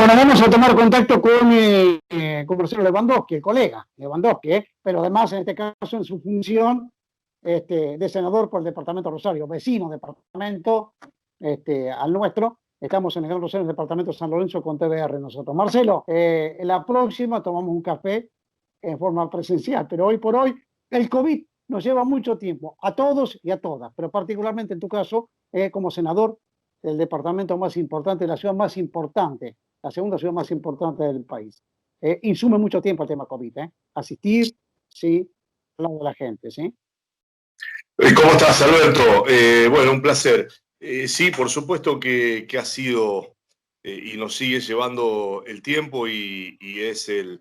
Bueno, vamos a tomar contacto con Marcelo Lewandowski, el colega Lewandowski, pero además en este caso en su función de senador por el departamento de Rosario, vecino departamento al nuestro. Estamos en el Gran Rosario, en el departamento de San Lorenzo, con TBR nosotros. Marcelo, en la próxima tomamos un café en forma presencial, pero hoy por hoy el COVID nos lleva mucho tiempo, a todos y a todas, pero particularmente en tu caso, como senador del departamento más importante, la ciudad más importante, la segunda ciudad más importante del país. Insume mucho tiempo el tema COVID, asistir, sí, hablar de la gente, ¿sí? ¿Cómo estás, Alberto? Bueno, un placer. Sí, por supuesto que ha sido y nos sigue llevando el tiempo y es el,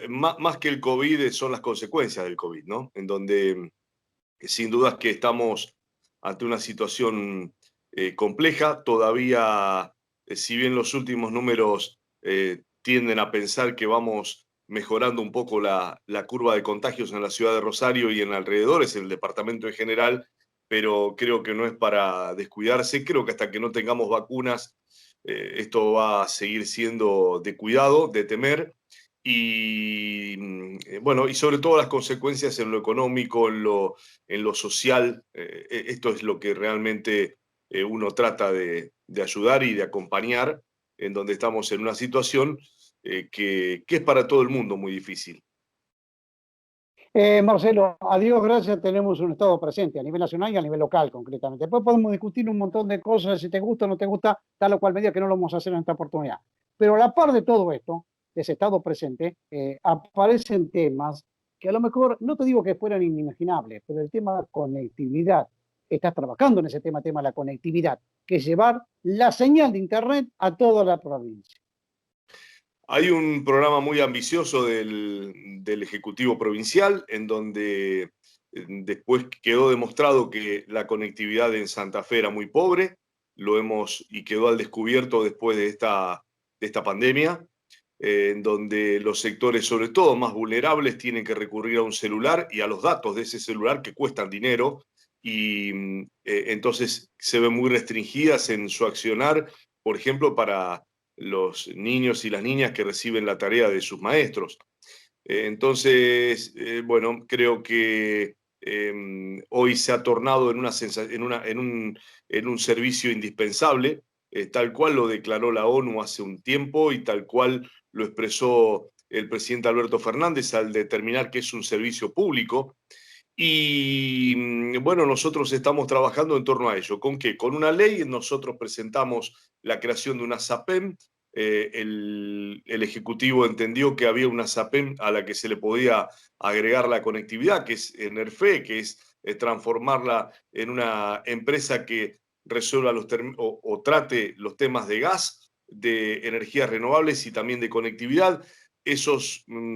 más que el COVID, son las consecuencias del COVID, ¿no? En donde sin dudas que estamos ante una situación compleja. Todavía, si bien los últimos números tienden a pensar que vamos mejorando un poco la curva de contagios en la ciudad de Rosario y en alrededores, en el departamento en general, pero creo que no es para descuidarse. Creo que hasta que no tengamos vacunas, esto va a seguir siendo de cuidado, de temer. Y bueno, y sobre todo las consecuencias en lo económico, en lo social. Esto es lo que realmente uno trata de ayudar y de acompañar, en donde estamos en una situación que es para todo el mundo muy difícil. Marcelo, a Dios gracias tenemos un Estado presente a nivel nacional y a nivel local, concretamente. Después podemos discutir un montón de cosas, si te gusta o no te gusta, tal o cual medida, que no lo vamos a hacer en esta oportunidad. Pero a la par de todo esto, de ese Estado presente, aparecen temas que a lo mejor, no te digo que fueran inimaginables, pero el tema de conectividad, estás trabajando en ese tema de la conectividad, que es llevar la señal de Internet a toda la provincia. Hay un programa muy ambicioso del Ejecutivo Provincial, en donde después quedó demostrado que la conectividad en Santa Fe era muy pobre, y quedó al descubierto después de esta pandemia, en donde los sectores, sobre todo más vulnerables, tienen que recurrir a un celular y a los datos de ese celular que cuestan dinero, y entonces se ven muy restringidas en su accionar, por ejemplo, para los niños y las niñas que reciben la tarea de sus maestros. Entonces, bueno, creo que hoy se ha tornado en un servicio indispensable, tal cual lo declaró la ONU hace un tiempo y tal cual lo expresó el presidente Alberto Fernández al determinar que es un servicio público. Y bueno, nosotros estamos trabajando en torno a ello. ¿Con qué? Con una ley. Nosotros presentamos la creación de una SAPEM. El Ejecutivo entendió que había una SAPEM a la que se le podía agregar la conectividad, que es Enerfe, que es transformarla en una empresa que resuelva o trate los temas de gas, de energías renovables y también de conectividad. Eso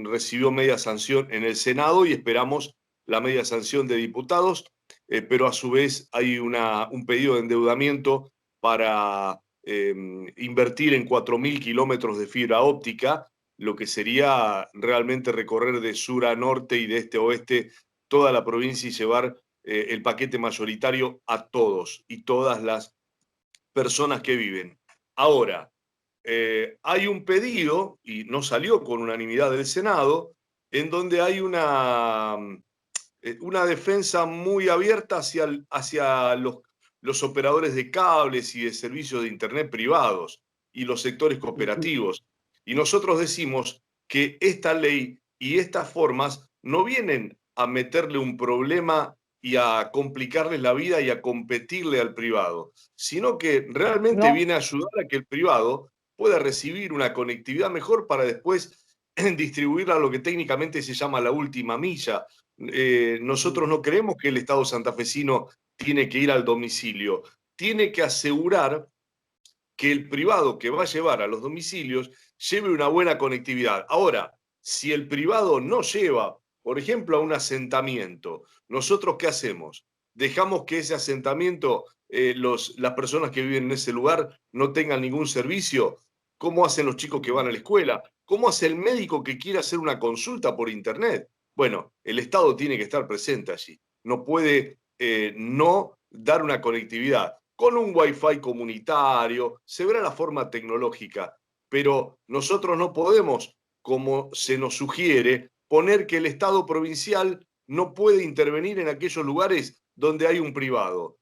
recibió media sanción en el Senado y esperamos la media sanción de diputados, pero a su vez hay un pedido de endeudamiento para invertir en 4.000 kilómetros de fibra óptica, lo que sería realmente recorrer de sur a norte y de este a oeste toda la provincia y llevar el paquete mayoritario a todos y todas las personas que viven. Ahora, hay un pedido, y no salió con unanimidad del Senado, en donde hay una defensa muy abierta hacia los operadores de cables y de servicios de Internet privados y los sectores cooperativos. Y nosotros decimos que esta ley y estas formas no vienen a meterle un problema y a complicarles la vida y a competirle al privado, sino que realmente No, viene a ayudar a que el privado pueda recibir una conectividad mejor para después distribuirla a lo que técnicamente se llama la última milla. Nosotros no creemos que el Estado santafesino tiene que ir al domicilio, tiene que asegurar que el privado que va a llevar a los domicilios lleve una buena conectividad. Ahora, si el privado no lleva, por ejemplo, a un asentamiento, ¿nosotros qué hacemos? Dejamos que ese asentamiento, las personas que viven en ese lugar no tengan ningún servicio. ¿Cómo hacen los chicos que van a la escuela? ¿Cómo hace el médico que quiere hacer una consulta por internet? Bueno, el Estado tiene que estar presente allí. No puede no dar una conectividad con un Wi-Fi comunitario. Se verá la forma tecnológica, pero nosotros no podemos, como se nos sugiere, poner que el Estado provincial no puede intervenir en aquellos lugares donde hay un privado.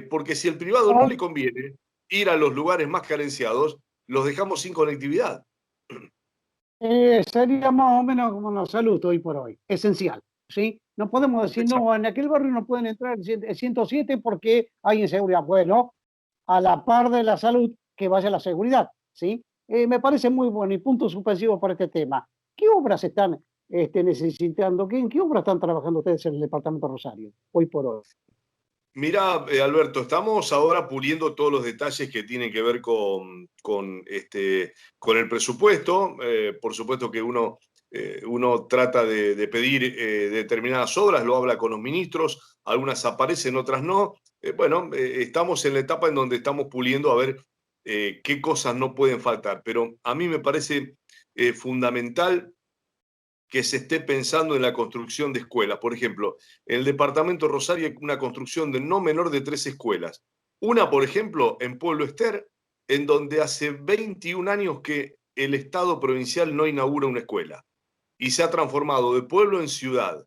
Porque si el privado no le conviene ir a los lugares más carenciados, los dejamos sin conectividad. Sería más o menos como la salud hoy por hoy, esencial, ¿sí? No podemos decir, Exacto. no, en aquel barrio no pueden entrar el 107 porque hay inseguridad. Bueno, a la par de la salud, que vaya la seguridad, ¿sí? Me parece muy bueno y punto suspensivo para este tema. ¿Qué obras están necesitando? ¿En qué obras están trabajando ustedes en el departamento de Rosario, hoy por hoy? Mirá, Alberto, estamos ahora puliendo todos los detalles que tienen que ver con el presupuesto. Por supuesto que uno trata de pedir determinadas obras, lo habla con los ministros, algunas aparecen, otras no. Estamos en la etapa en donde estamos puliendo a ver qué cosas no pueden faltar, pero a mí me parece fundamental que se esté pensando en la construcción de escuelas. Por ejemplo, en el departamento de Rosario hay una construcción de no menor de 3 escuelas. Una, por ejemplo, en Pueblo Ester, en donde hace 21 años que el Estado provincial no inaugura una escuela y se ha transformado de pueblo en ciudad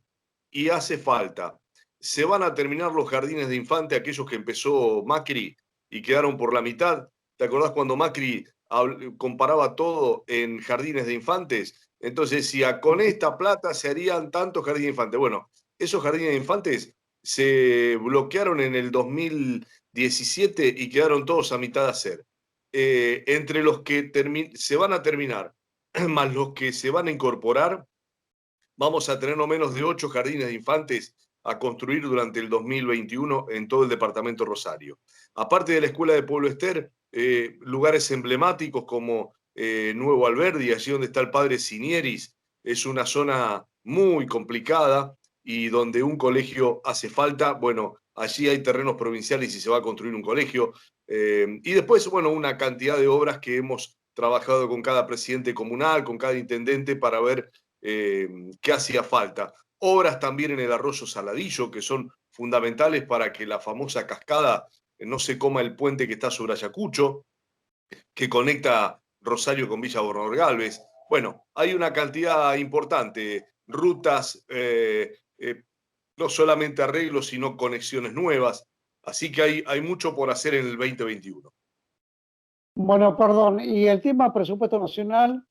y hace falta. Se van a terminar los jardines de infante, aquellos que empezó Macri y quedaron por la mitad. ¿Te acordás cuando Macri comparaba todo en jardines de infantes? Entonces decía, con esta plata se harían tantos jardines de infantes. Bueno, esos jardines de infantes se bloquearon en el 2017 y quedaron todos a mitad de hacer. Entre los que se van a terminar, más los que se van a incorporar, vamos a tener no menos de 8 jardines de infantes a construir durante el 2021 en todo el departamento Rosario. Aparte de la Escuela de Pueblo Ester, lugares emblemáticos como Nuevo Alberdi, allí donde está el padre Sinieris, es una zona muy complicada y donde un colegio hace falta. Bueno, allí hay terrenos provinciales y se va a construir un colegio. Y después, bueno, una cantidad de obras que hemos trabajado con cada presidente comunal, con cada intendente para ver qué hacía falta. Obras también en el arroyo Saladillo, que son fundamentales para que la famosa cascada no se coma el puente que está sobre Ayacucho, que conecta Rosario con Villa Gobernador Galvez. Bueno, hay una cantidad importante, rutas, no solamente arreglos, sino conexiones nuevas. Así que hay mucho por hacer en el 2021. Bueno, perdón, y el tema presupuesto nacional,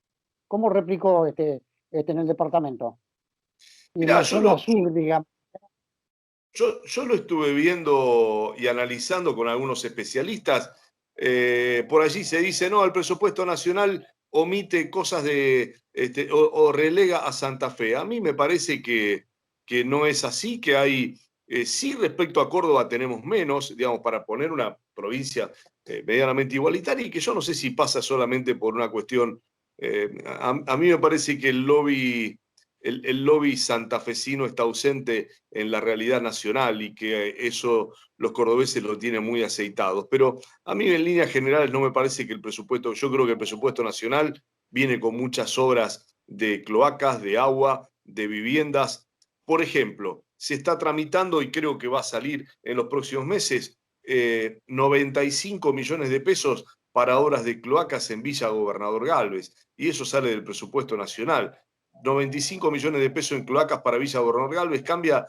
¿cómo replicó en el departamento? Y en Mirá, la zona sur, digamos. Yo lo estuve viendo y analizando con algunos especialistas. Por allí se dice, no, el presupuesto nacional omite cosas o relega a Santa Fe. A mí me parece que no es así, que hay, sí respecto a Córdoba tenemos menos, digamos, para poner una provincia medianamente igualitaria y que yo no sé si pasa solamente por una cuestión, a mí me parece que el lobby santafesino está ausente en la realidad nacional y que eso los cordobeses lo tienen muy aceitados. Pero a mí en líneas generales no me parece que el presupuesto, yo creo que el presupuesto nacional viene con muchas obras de cloacas, de agua, de viviendas. Por ejemplo, se está tramitando y creo que va a salir en los próximos meses 95 millones de pesos para obras de cloacas en Villa Gobernador Galvez, y eso sale del presupuesto nacional. 95 millones de pesos en cloacas para Villa Gobernador Galvez cambia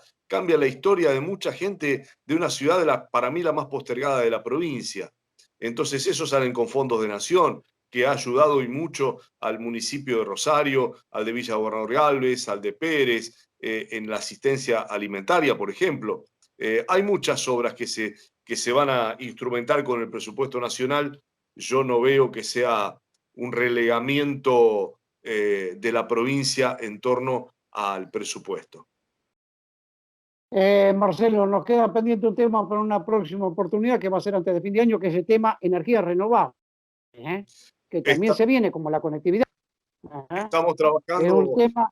la historia de mucha gente de una ciudad, para mí la más postergada de la provincia. Entonces eso salen con fondos de nación, que ha ayudado y mucho al municipio de Rosario, al de Villa Gobernador Galvez, al de Pérez, en la asistencia alimentaria, por ejemplo. Hay muchas obras que se van a instrumentar con el presupuesto nacional. Yo no veo que sea un relegamiento de la provincia en torno al presupuesto. Marcelo, nos queda pendiente un tema para una próxima oportunidad que va a ser antes de fin de año, que es el tema energía renovable, que también Está, se viene como la conectividad. estamos Es un trabajando. tema.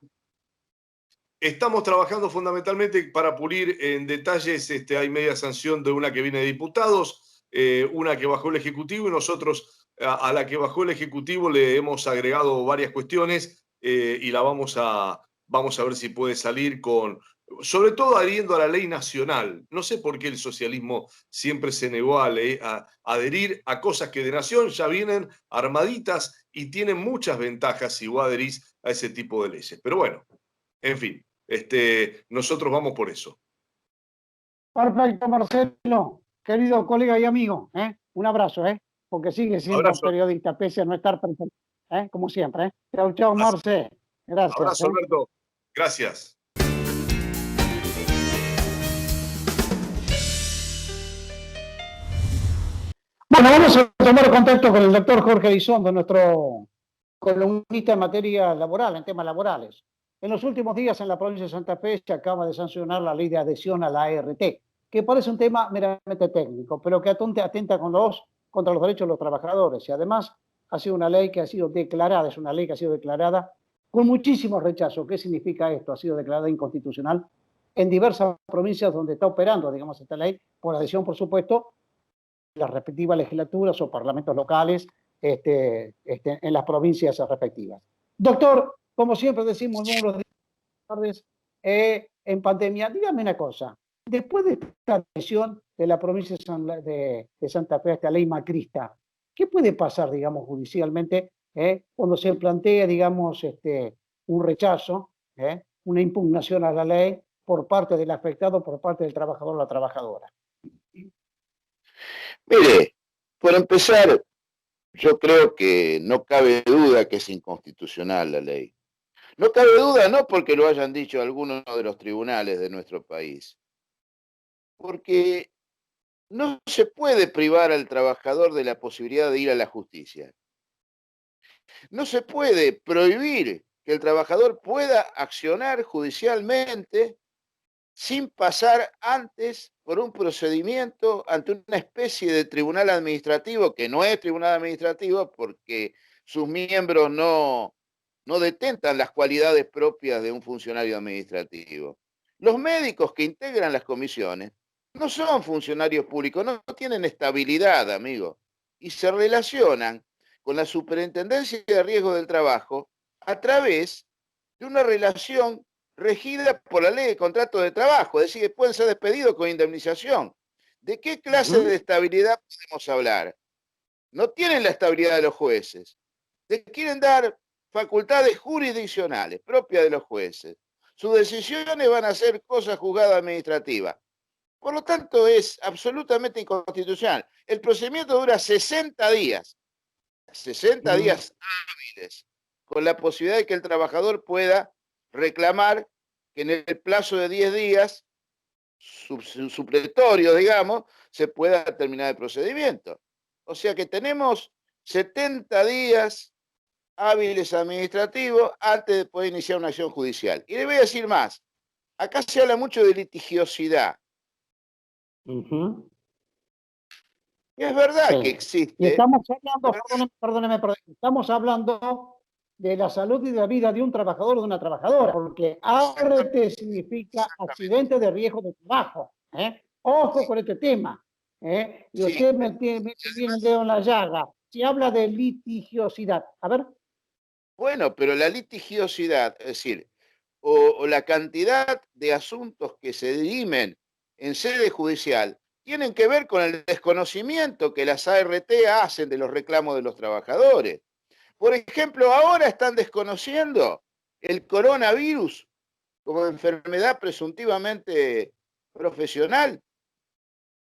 Estamos trabajando fundamentalmente para pulir en detalles, hay media sanción de una que viene de diputados, una que bajó el Ejecutivo y nosotros a la que bajó el Ejecutivo le hemos agregado varias cuestiones y vamos a ver si puede salir sobre todo adhiriendo a la ley nacional. No sé por qué el socialismo siempre se negó a adherir a cosas que de nación ya vienen armaditas y tiene muchas ventajas si vos adherís a ese tipo de leyes. Pero bueno, en fin, nosotros vamos por eso. Perfecto, Marcelo, querido colega y amigo, un abrazo, porque sigue siendo Abrazo, periodista, pese a no estar presente, como siempre. Chao, chao, abrazo, Marce. Gracias. abrazo, Alberto. Gracias. Bueno, vamos a tomar contacto con el doctor Jorge Elizondo, nuestro columnista en materia laboral, en temas laborales. En los últimos días en la provincia de Santa Fe se acaba de sancionar la ley de adhesión a la ART, que parece un tema meramente técnico, pero que atenta contra los derechos de los trabajadores. Y además ha sido una ley que ha sido declarada, es una ley que ha sido declarada con muchísimo rechazo. ¿Qué significa esto? Ha sido declarada inconstitucional en diversas provincias donde está operando, digamos, esta ley, por adhesión, por supuesto, las respectivas legislaturas o parlamentos locales en las provincias respectivas. Doctor, como siempre decimos, muy buenos días, en pandemia, dígame una cosa, después de esta decisión de la provincia de Santa Fe, esta ley macrista, ¿qué puede pasar, digamos, judicialmente cuando se plantea, digamos, un rechazo, una impugnación a la ley por parte del afectado, por parte del trabajador o la trabajadora? Mire, por empezar, yo creo que no cabe duda que es inconstitucional la ley. No cabe duda, no porque lo hayan dicho algunos de los tribunales de nuestro país, porque no se puede privar al trabajador de la posibilidad de ir a la justicia. No se puede prohibir que el trabajador pueda accionar judicialmente sin pasar antes por un procedimiento ante una especie de tribunal administrativo que no es tribunal administrativo porque sus miembros no detentan las cualidades propias de un funcionario administrativo. Los médicos que integran las comisiones no son funcionarios públicos, no tienen estabilidad, amigo, y se relacionan con la Superintendencia de Riesgo del Trabajo a través de una relación regida por la ley de contrato de trabajo, es decir, que pueden ser despedidos con indemnización. ¿De qué clase de estabilidad podemos hablar? No tienen la estabilidad de los jueces. Quieren dar facultades jurisdiccionales propias de los jueces. Sus decisiones van a ser cosas juzgadas administrativas. Por lo tanto, es absolutamente inconstitucional. El procedimiento dura 60 días. 60 días hábiles, con la posibilidad de que el trabajador pueda reclamar que en el plazo de 10 días supletorio, digamos, se pueda terminar el procedimiento. O sea que tenemos 70 días hábiles administrativos antes de poder iniciar una acción judicial. Y le voy a decir más, acá se habla mucho de litigiosidad. Y es verdad que existe. Y estamos hablando, perdóneme, estamos hablando de la salud y de la vida de un trabajador o de una trabajadora, porque ART significa accidente de riesgo de trabajo. Ojo con este tema. Y usted me tiene el dedo en la llaga. Si habla de litigiosidad. A ver. Bueno, pero la litigiosidad, es decir, o la cantidad de asuntos que se dirimen en sede judicial, tienen que ver con el desconocimiento que las ART hacen de los reclamos de los trabajadores. Por ejemplo, ahora están desconociendo el coronavirus como enfermedad presuntivamente profesional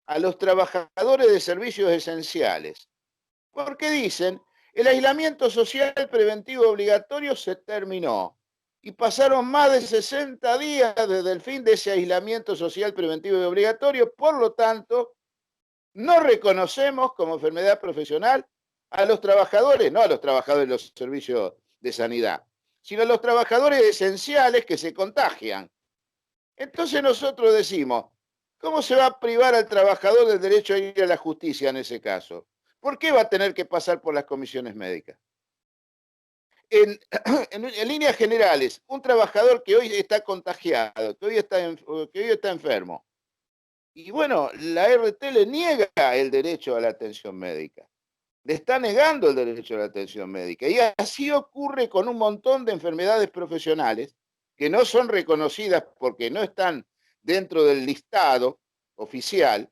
a los trabajadores de servicios esenciales. Porque dicen, el aislamiento social preventivo obligatorio se terminó y pasaron más de 60 días desde el fin de ese aislamiento social preventivo y obligatorio, por lo tanto, no reconocemos como enfermedad profesional a los trabajadores, no a los trabajadores de los servicios de sanidad, sino a los trabajadores esenciales que se contagian. Entonces nosotros decimos, ¿cómo se va a privar al trabajador del derecho a ir a la justicia en ese caso? ¿Por qué va a tener que pasar por las comisiones médicas? En líneas generales, un trabajador que hoy está contagiado, que hoy está enfermo, y bueno, la ART le niega el derecho a la atención médica. Le está negando el derecho a la atención médica. Y así ocurre con un montón de enfermedades profesionales que no son reconocidas porque no están dentro del listado oficial.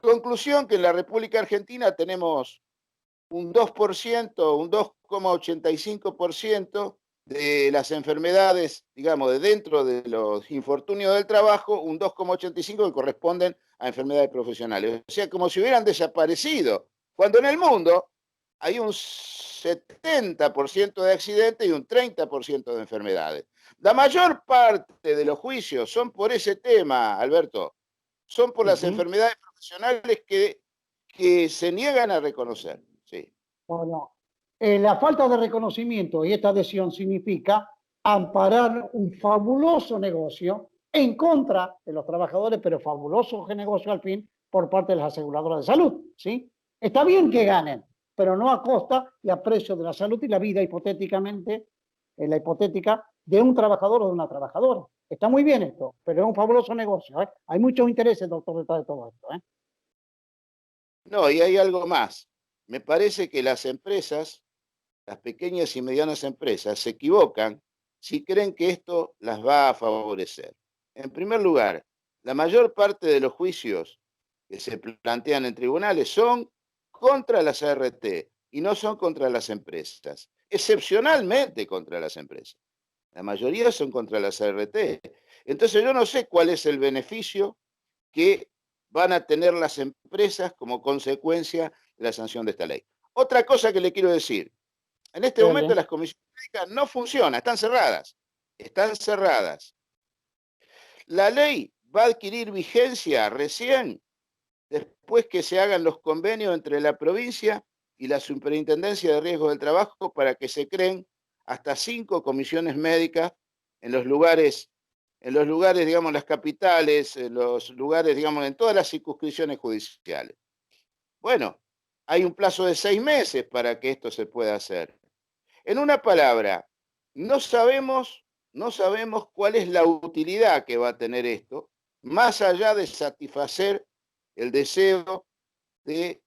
Conclusión que en la República Argentina tenemos un 2%, un 2,85% de las enfermedades, digamos, de dentro de los infortunios del trabajo, un 2,85% que corresponden a enfermedades profesionales. O sea, como si hubieran desaparecido, cuando en el mundo hay un 70% de accidentes y un 30% de enfermedades. La mayor parte de los juicios son por ese tema, Alberto. Son por las enfermedades profesionales que se niegan a reconocer. Sí. Bueno, la falta de reconocimiento y esta adhesión significa amparar un fabuloso negocio en contra de los trabajadores, pero fabuloso negocio al fin por parte de las aseguradoras de salud, ¿sí? Está bien que ganen, pero no a costa y a precio de la salud y la vida, hipotéticamente, la hipotética de un trabajador o de una trabajadora. Está muy bien esto, pero es un fabuloso negocio, ¿eh? Hay muchos intereses, doctor, detrás de todo esto, ¿eh? No, y hay algo más. Me parece que las empresas, las pequeñas y medianas empresas, se equivocan si creen que esto las va a favorecer. En primer lugar, la mayor parte de los juicios que se plantean en tribunales son contra las ART y no son contra las empresas, excepcionalmente contra las empresas. La mayoría son contra las ART. Entonces yo no sé cuál es el beneficio que van a tener las empresas como consecuencia de la sanción de esta ley. Otra cosa que le quiero decir, en este momento las comisiones médicas no funcionan, están cerradas. Están cerradas. La ley va a adquirir vigencia recién después que se hagan los convenios entre la provincia y la Superintendencia de Riesgos del Trabajo para que se creen hasta 5 comisiones médicas en los lugares, digamos, las capitales, en los lugares, digamos, en todas las circunscripciones judiciales. Bueno, hay un plazo de 6 meses para que esto se pueda hacer. En una palabra, no sabemos cuál es la utilidad que va a tener esto, más allá de satisfacer el deseo de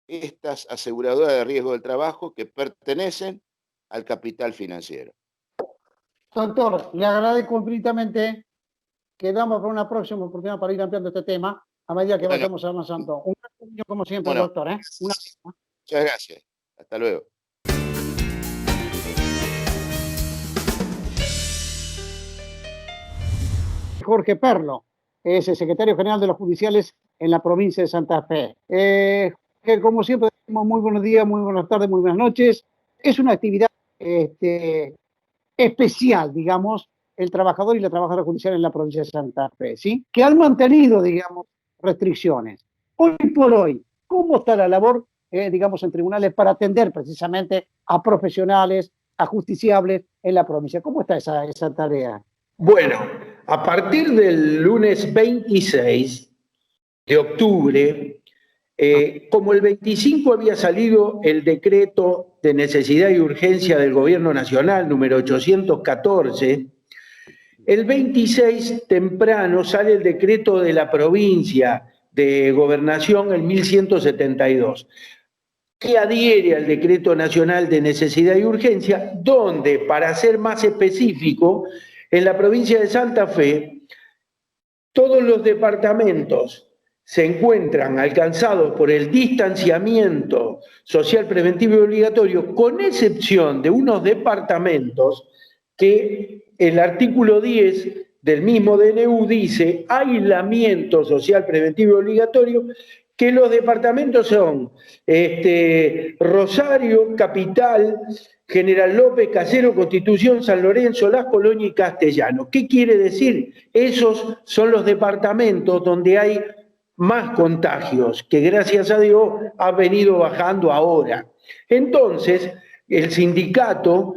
estas aseguradoras de riesgo del trabajo que pertenecen al capital financiero. Doctor, le agradezco infinitamente. Quedamos para una próxima oportunidad para ir ampliando este tema a medida que vayamos avanzando. Un gran cariño, como siempre, doctor, ¿eh? Muchas gracias. Hasta luego. Jorge Perlo es el secretario general de los judiciales en la provincia de Santa Fe. Que como siempre decimos, muy buenos días, muy buenas tardes, muy buenas noches. Es una actividad especial, digamos, el trabajador y la trabajadora judicial en la provincia de Santa Fe, ¿sí? Que han mantenido, digamos, restricciones. Hoy por hoy, ¿cómo está la labor, digamos, en tribunales para atender precisamente a profesionales, a justiciables en la provincia? ¿Cómo está esa tarea? Bueno, a partir del lunes 26 de octubre, como el 25 había salido el decreto de necesidad y urgencia del Gobierno Nacional, número 814, el 26 temprano sale el decreto de la provincia de gobernación, el 1172, que adhiere al decreto nacional de necesidad y urgencia, donde, para ser más específico, en la provincia de Santa Fe, todos los departamentos se encuentran alcanzados por el distanciamiento social preventivo y obligatorio, con excepción de unos departamentos que el artículo 10 del mismo DNU dice aislamiento social preventivo y obligatorio, que los departamentos son Rosario, Capital, General López, Caseros, Constitución, San Lorenzo, Las Colonias y Castellano. ¿Qué quiere decir? Esos son los departamentos donde hay más contagios, que gracias a Dios ha venido bajando ahora. Entonces, el sindicato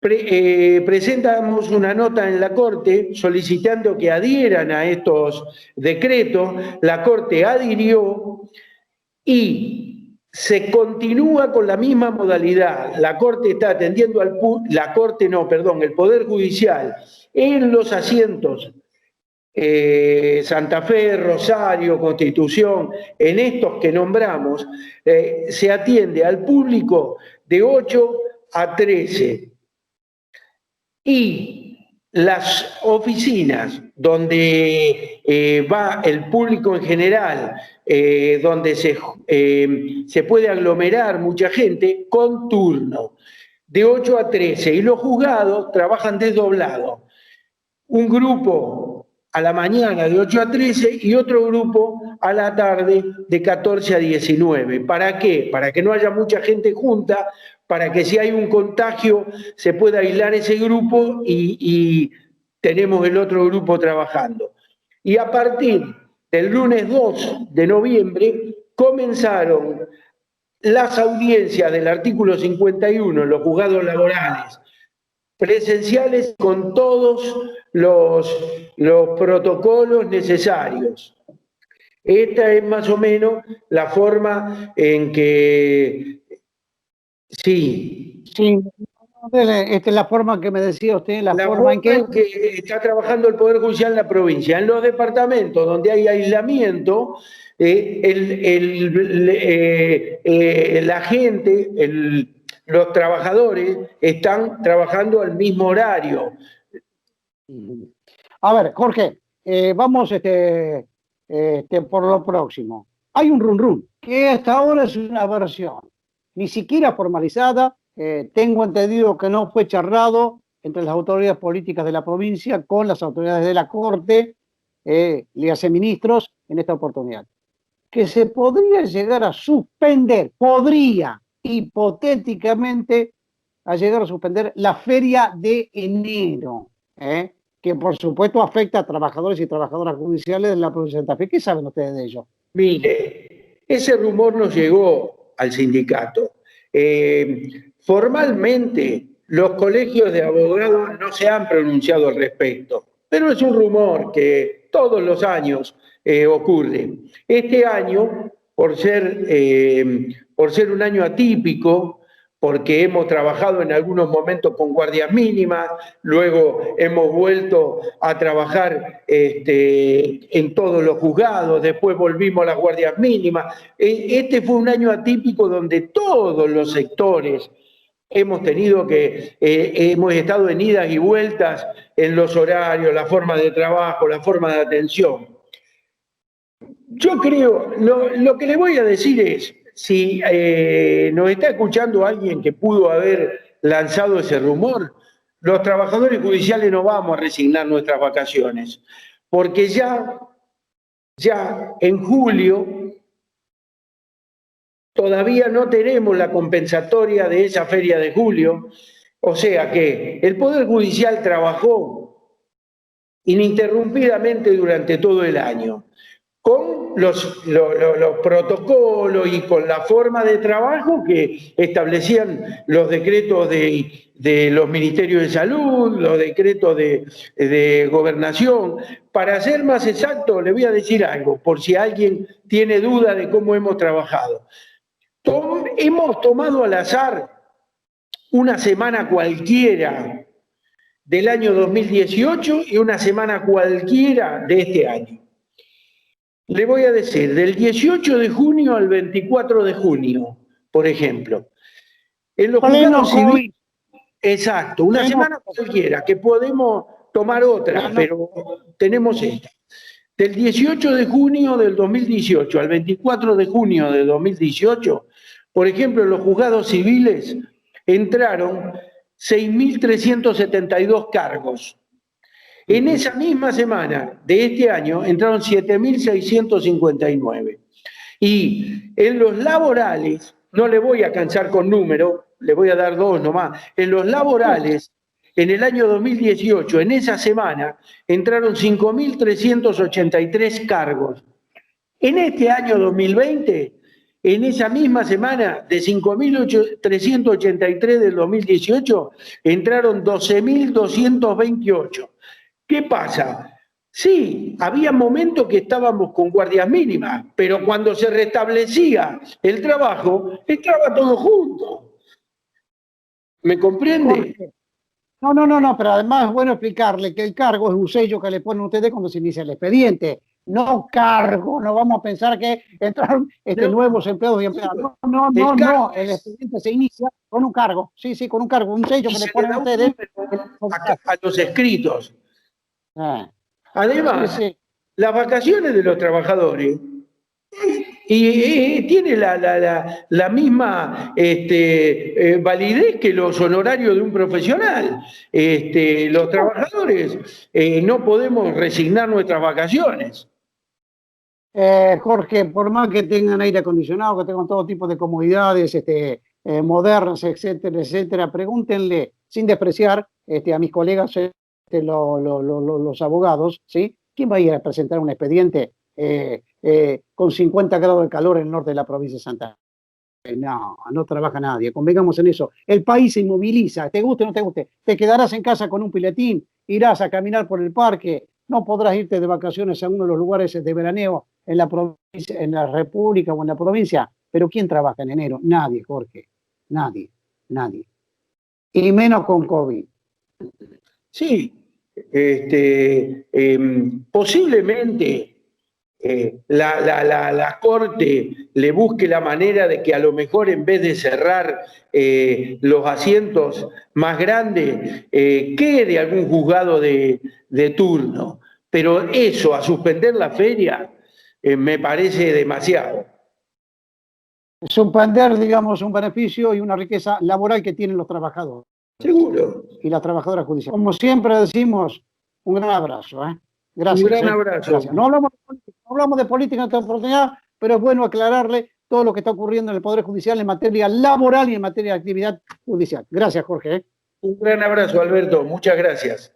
presentamos una nota en la Corte solicitando que adhieran a estos decretos. La Corte adhirió y se continúa con la misma modalidad. La Corte está atendiendo el Poder Judicial en los asientos Santa Fe, Rosario, Constitución, en estos que nombramos, se atiende al público de 8 a 13. Y las oficinas donde va el público en general, donde se puede aglomerar mucha gente, con turno, de 8 a 13, y los juzgados trabajan desdoblados. Un grupo a la mañana de 8 a 13 y otro grupo a la tarde de 14 a 19. ¿Para qué? Para que no haya mucha gente junta, para que si hay un contagio se pueda aislar ese grupo y tenemos el otro grupo trabajando. Y a partir del lunes 2 de noviembre comenzaron las audiencias del artículo 51 en los juzgados laborales, presenciales, con todos los protocolos necesarios. Esta es más o menos la forma en que... Sí. Sí, esta es la forma que me decía usted, la forma en que está trabajando el Poder Judicial en la provincia. En los departamentos donde hay aislamiento, la gente, los trabajadores están trabajando al mismo horario. A ver, Jorge, vamos por lo próximo. Hay un run que hasta ahora es una versión, ni siquiera formalizada. Tengo entendido que no fue charlado entre las autoridades políticas de la provincia con las autoridades de la Corte, le hace ministros en esta oportunidad. Que se podría llegar a suspender, podría hipotéticamente a llegar a suspender la feria de enero, que por supuesto afecta a trabajadores y trabajadoras judiciales de la provincia de Santa Fe. ¿Qué saben ustedes de ello? Mire, ese rumor nos llegó al sindicato. Formalmente, los colegios de abogados no se han pronunciado al respecto, pero es un rumor que todos los años ocurre. Este año, por ser un año atípico, porque hemos trabajado en algunos momentos con guardias mínimas, luego hemos vuelto a trabajar en todos los juzgados, después volvimos a las guardias mínimas. Este fue un año atípico donde todos los sectores hemos estado en idas y vueltas en los horarios, la forma de trabajo, la forma de atención. Yo creo, lo que le voy a decir es, si nos está escuchando alguien que pudo haber lanzado ese rumor, los trabajadores judiciales no vamos a resignar nuestras vacaciones, porque ya en julio todavía no tenemos la compensatoria de esa feria de julio, o sea que el Poder Judicial trabajó ininterrumpidamente durante todo el año, con los protocolos y con la forma de trabajo que establecían los decretos de los ministerios de salud, los decretos de gobernación. Para ser más exacto, le voy a decir algo, por si alguien tiene duda de cómo hemos trabajado. Hemos tomado al azar una semana cualquiera del año 2018 y una semana cualquiera de este año. Le voy a decir, del 18 de junio al 24 de junio, por ejemplo. En los juzgados civiles, exacto, una semana cualquiera, que podemos tomar otra, pero tenemos esta. Del 18 de junio del 2018 al 24 de junio de 2018, por ejemplo, en los juzgados civiles entraron 6.372 cargos. En esa misma semana de este año entraron 7.659. Y en los laborales, no le voy a cansar con números, le voy a dar dos nomás. En los laborales, en el año 2018, en esa semana, entraron 5.383 cargos. En este año 2020, en esa misma semana, de 5.383 del 2018, entraron 12.228. ¿Qué pasa? Sí, había momentos que estábamos con guardias mínimas, pero cuando se restablecía el trabajo, estaba todo junto. ¿Me comprende? No, pero además es bueno explicarle que el cargo es un sello que le ponen ustedes cuando se inicia el expediente. no cargo, no vamos a pensar que entraron nuevos empleados y empleadas. No, el expediente se inicia con un cargo, sí, con un cargo, un sello que le ponen a ustedes. A los escritos. Además, sí. Las vacaciones de los trabajadores y tiene la misma validez que los honorarios de un profesional. Los trabajadores no podemos resignar nuestras vacaciones. Jorge, por más que tengan aire acondicionado, que tengan todo tipo de comodidades modernas, etcétera, etcétera, pregúntenle, sin despreciar a mis colegas, los abogados, ¿sí? ¿Quién va a ir a presentar un expediente con 50 grados de calor en el norte de la provincia de Santa Fe? No trabaja nadie, convengamos en eso. El país se inmoviliza, te guste o no te guste, te quedarás en casa con un piletín, irás a caminar por el parque, no podrás irte de vacaciones a uno de los lugares de veraneo en la provincia, en la república o en la provincia, pero ¿quién trabaja en enero? Nadie, Jorge, nadie. Y menos con COVID. Sí, posiblemente la Corte le busque la manera de que a lo mejor en vez de cerrar los asientos más grandes, quede algún juzgado de turno. Pero eso, a suspender la feria, me parece demasiado. Suspender, digamos, un beneficio y una riqueza laboral que tienen los trabajadores. Seguro. Y las trabajadoras judiciales. Como siempre decimos, un gran abrazo. Gracias. Un gran abrazo. Gracias. No hablamos de política en esta oportunidad, pero es bueno aclararle todo lo que está ocurriendo en el Poder Judicial en materia laboral y en materia de actividad judicial. Gracias, Jorge. Un gran abrazo, Alberto. Muchas gracias.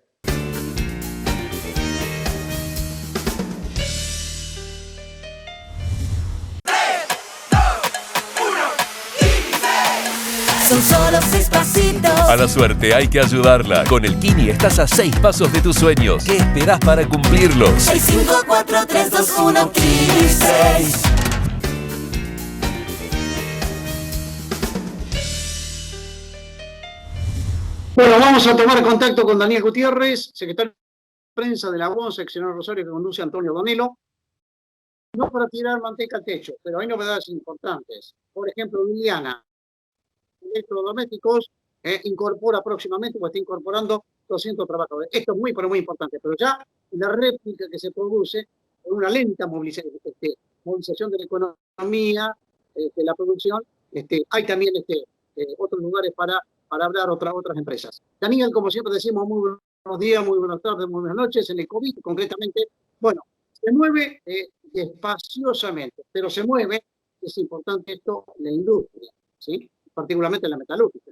Son solo 6 pasitos. A la suerte hay que ayudarla. Con el Kini estás a 6 pasos de tus sueños. ¿Qué esperás para cumplirlos? 6, 5, 4, 3, 2, 1, Kini 6. Bueno, vamos a tomar contacto con Daniel Gutiérrez, secretario de prensa de la UON, seccional Rosario, que conduce Antonio Donelo. No para tirar manteca al techo, pero hay novedades importantes. Por ejemplo, Liliana, electrodomésticos, incorpora próximamente, o está incorporando 200 trabajadores. Esto es muy, pero muy importante. Pero ya la réplica que se produce con una lenta movilización de la economía, de la producción, hay también otros lugares para hablar otras empresas. Daniel, como siempre decimos, muy buenos días, muy buenas tardes, muy buenas noches. En el COVID, concretamente, bueno, se mueve espaciosamente, pero se mueve, es importante esto, la industria, ¿sí? Particularmente la metalúrgica.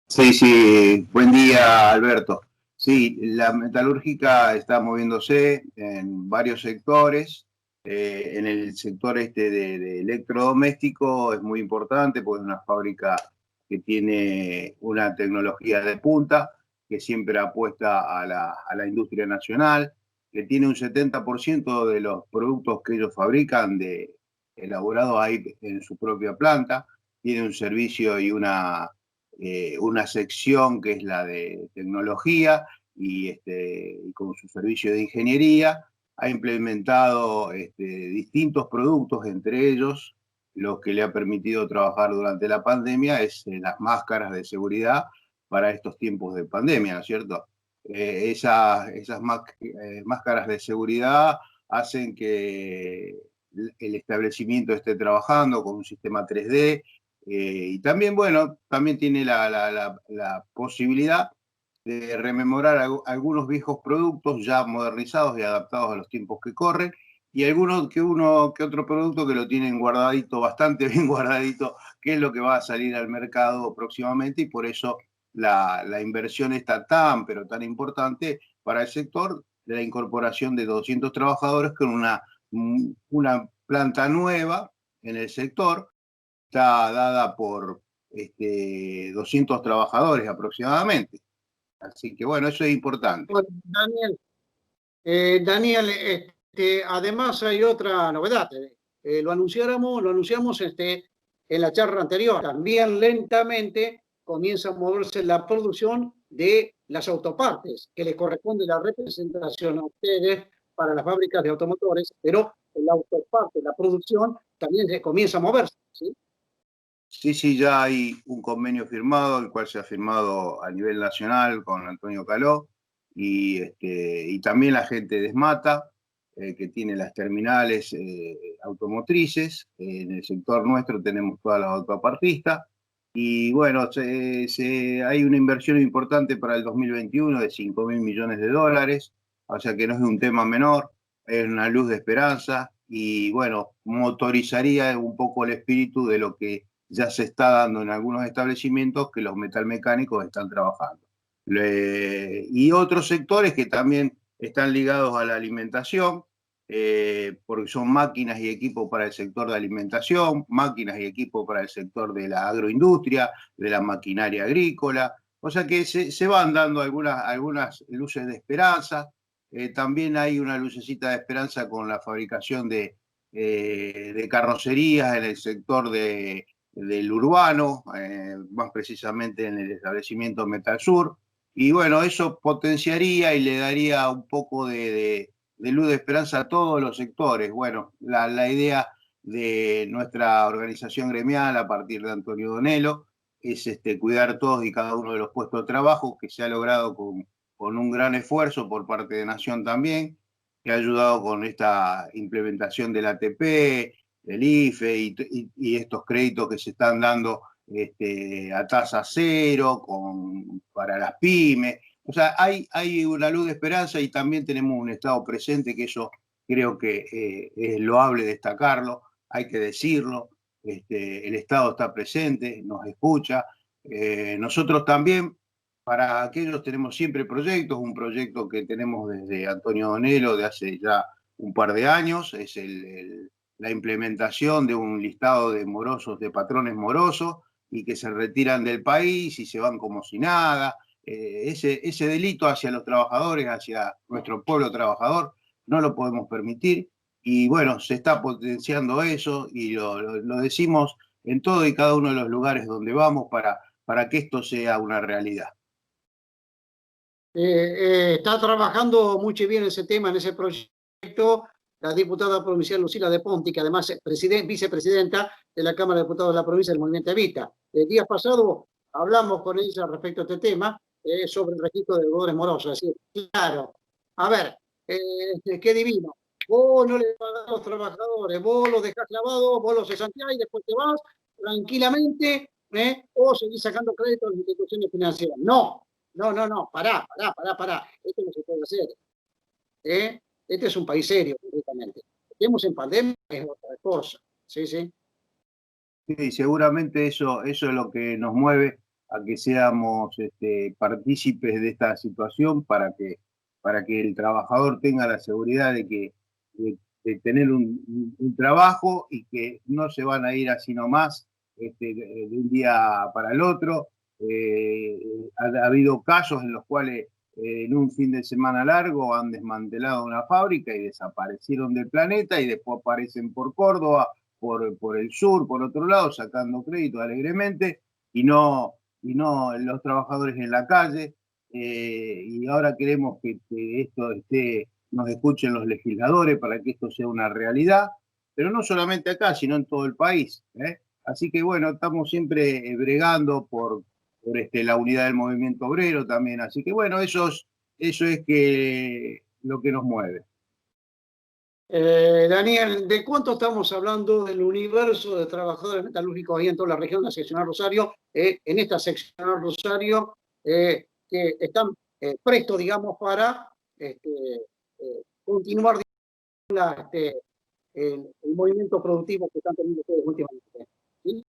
Sí, buen día, Alberto. Sí, la metalúrgica está moviéndose en varios sectores. En el sector de electrodoméstico es muy importante porque es una fábrica que tiene una tecnología de punta, que siempre apuesta a la industria nacional, que tiene un 70% de los productos que ellos fabrican elaborados ahí en su propia planta. Tiene un servicio y una sección que es la de tecnología y con su servicio de ingeniería. Ha implementado distintos productos, entre ellos lo que le ha permitido trabajar durante la pandemia es las máscaras de seguridad para estos tiempos de pandemia, ¿no es cierto? Esas máscaras de seguridad hacen que el establecimiento esté trabajando con un sistema 3D, y también, bueno, también tiene la posibilidad de rememorar algunos viejos productos ya modernizados y adaptados a los tiempos que corren, y algunos que otro producto que lo tienen guardadito, bastante bien guardadito, que es lo que va a salir al mercado próximamente, y por eso la inversión está pero tan importante para el sector de la incorporación de 200 trabajadores con una planta nueva en el sector. Está dada por 200 trabajadores aproximadamente. Así que bueno, eso es importante. Bueno, Daniel, además hay otra novedad. Lo anunciamos en la charla anterior. También lentamente comienza a moverse la producción de las autopartes, que les corresponde la representación a ustedes para las fábricas de automotores, pero el autoparte, la producción, también se comienza a moverse, ¿sí? Sí, sí, ya hay un convenio firmado, el cual se ha firmado a nivel nacional con Antonio Caló y también la gente de SMATA, que tiene las terminales automotrices. En el sector nuestro tenemos toda la autopartista. Y bueno, hay una inversión importante para el 2021 de 5.000 millones de dólares, o sea que no es un tema menor, es una luz de esperanza y bueno, motorizaría un poco el espíritu de lo que ya se está dando en algunos establecimientos que los metalmecánicos están trabajando. Y otros sectores que también están ligados a la alimentación, porque son máquinas y equipos para el sector de alimentación, máquinas y equipos para el sector de la agroindustria, de la maquinaria agrícola, o sea que se van dando algunas luces de esperanza. También hay una lucecita de esperanza con la fabricación de carrocerías en el sector del urbano, más precisamente en el establecimiento Metal Sur. Y bueno, eso potenciaría y le daría un poco de luz de esperanza a todos los sectores. Bueno, la idea de nuestra organización gremial a partir de Antonio Donelo es cuidar todos y cada uno de los puestos de trabajo, que se ha logrado con un gran esfuerzo por parte de Nación también, que ha ayudado con esta implementación del ATP, del IFE y estos créditos que se están dando a tasa cero para las pymes. O sea, hay una luz de esperanza y también tenemos un Estado presente, que eso creo que es loable destacarlo, hay que decirlo. El Estado está presente, nos escucha. Nosotros también, para aquellos, tenemos siempre proyectos, un proyecto que tenemos desde Antonio Donelo de hace ya un par de años, es la implementación de un listado de morosos, de patrones morosos, y que se retiran del país y se van como si nada. Ese delito hacia los trabajadores, hacia nuestro pueblo trabajador, no lo podemos permitir. Y bueno, se está potenciando eso y lo decimos en todo y cada uno de los lugares donde vamos para que esto sea una realidad. Está trabajando muy bien ese tema, en ese proyecto, la diputada provincial Lucila de Ponti, que además es vicepresidenta de la Cámara de Diputados de la provincia del Movimiento Evita. El día pasado hablamos con ella respecto a este tema, sobre el registro de deudores morosos. Es decir, claro, a ver, qué divino. Vos no le pagás a los trabajadores, vos los dejás clavados, vos los cesanteás y después te vas tranquilamente, o seguís sacando crédito a las instituciones financieras. No, pará. Esto no se puede hacer. Este es un país serio, completamente. Estemos en pandemia es otra cosa. Sí. Sí, seguramente eso es lo que nos mueve a que seamos partícipes de esta situación para que el trabajador tenga la seguridad de tener un trabajo y que no se van a ir así nomás de un día para el otro. Ha habido casos en los cuales en un fin de semana largo han desmantelado una fábrica y desaparecieron del planeta y después aparecen por Córdoba, por el sur, por otro lado, sacando crédito alegremente y no los trabajadores en la calle. Y ahora queremos que esto nos escuchen los legisladores para que esto sea una realidad, pero no solamente acá, sino en todo el país. Así que bueno, estamos siempre bregando por la unidad del movimiento obrero también. Así que bueno, eso es lo que nos mueve. Daniel, ¿de cuánto estamos hablando del universo de trabajadores metalúrgicos ahí en toda la región de la seccional Rosario? En esta seccional Rosario, que están prestos, digamos, para continuar el movimiento productivo que están teniendo ustedes últimamente. Sí.